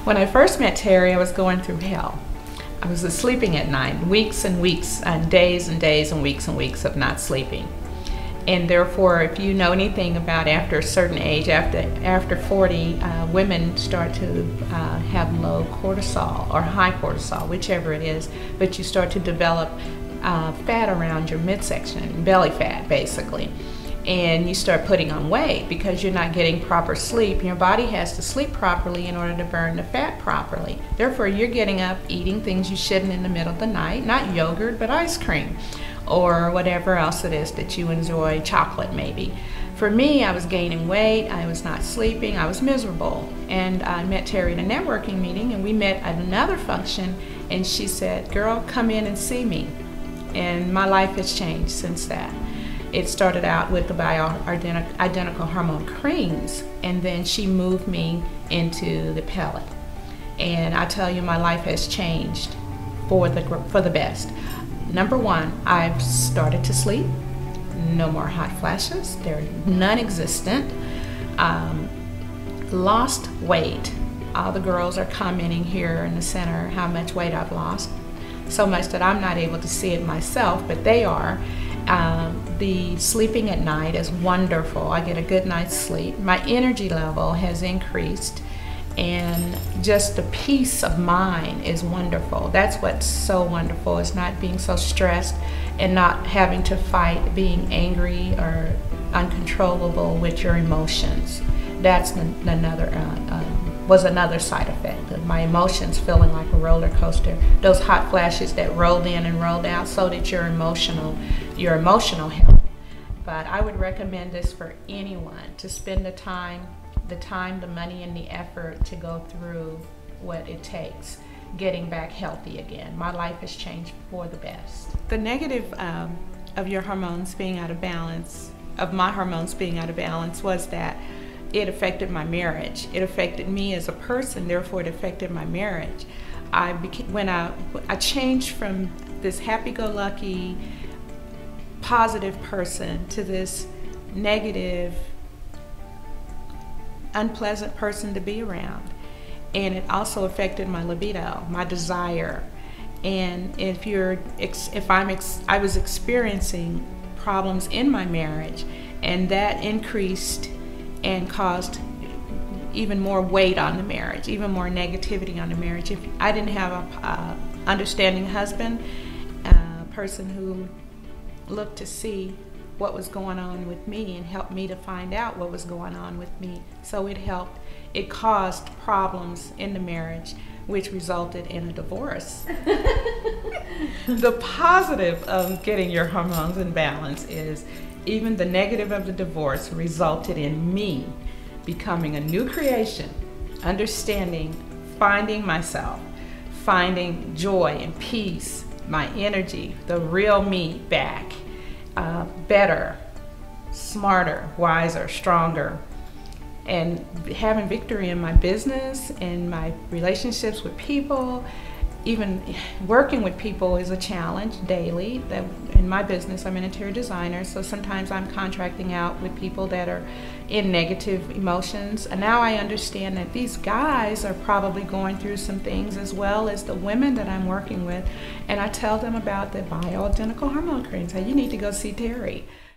When I first met Terry, I was going through hell. I was sleeping at night, weeks and weeks, days and days and weeks of not sleeping. And therefore, if you know anything about after a certain age, after 40, women start to have low cortisol or high cortisol, whichever it is, but you start to develop fat around your midsection, belly fat basically. And you start putting on weight because you're not getting proper sleep. Your body has to sleep properly in order to burn the fat properly. Therefore, you're getting up eating things you shouldn't in the middle of the night, not yogurt, but ice cream or whatever else it is that you enjoy, chocolate maybe. For me, I was gaining weight, I was not sleeping, I was miserable. And I met Terry at a networking meeting, and we met at another function, and she said, "Girl, come in and see me." And my life has changed since that. It started out with the bioidentical hormone creams, and then she moved me into the pellet. And I tell you, my life has changed for the best. Number one, I've started to sleep. No more hot flashes. They're non-existent. Lost weight. All the girls are commenting here in the center how much weight I've lost. So much that I'm not able to see it myself, but they are. The sleeping at night is wonderful. I get a good night's sleep. My energy level has increased, and just the peace of mind is wonderful. That's what's so wonderful, is not being so stressed and not having to fight being angry or uncontrollable with your emotions. That's was another side effect of my emotions feeling like a roller coaster. Those hot flashes that rolled in and rolled out, so did your emotional health. But I would recommend this for anyone, to spend the time, the money, and the effort to go through what it takes, getting back healthy again. My life has changed for the best. The negative of your hormones being out of balance, of my hormones being out of balance, was that it affected my marriage. It affected me as a person, therefore it affected my marriage. When I changed from this happy-go-lucky, positive person to this negative, unpleasant person to be around. And it also affected my libido, my desire. And I was experiencing problems in my marriage, and that increased and caused even more weight on the marriage, even more negativity on the marriage. If I didn't have a understanding husband, a person who looked to see what was going on with me and helped me to find out what was going on with me. So it caused problems in the marriage, which resulted in a divorce. The positive of getting your hormones in balance is even the negative of the divorce resulted in me becoming a new creation, understanding, finding myself, finding joy and peace, my energy, the real me back, better, smarter, wiser, stronger, and having victory in my business and my relationships with people. Even working with people is a challenge daily. In my business, I'm an interior designer, so sometimes I'm contracting out with people that are in negative emotions. And now I understand that these guys are probably going through some things as well as the women that I'm working with. And I tell them about the bioidentical hormone creams. Hey, you need to go see Terry.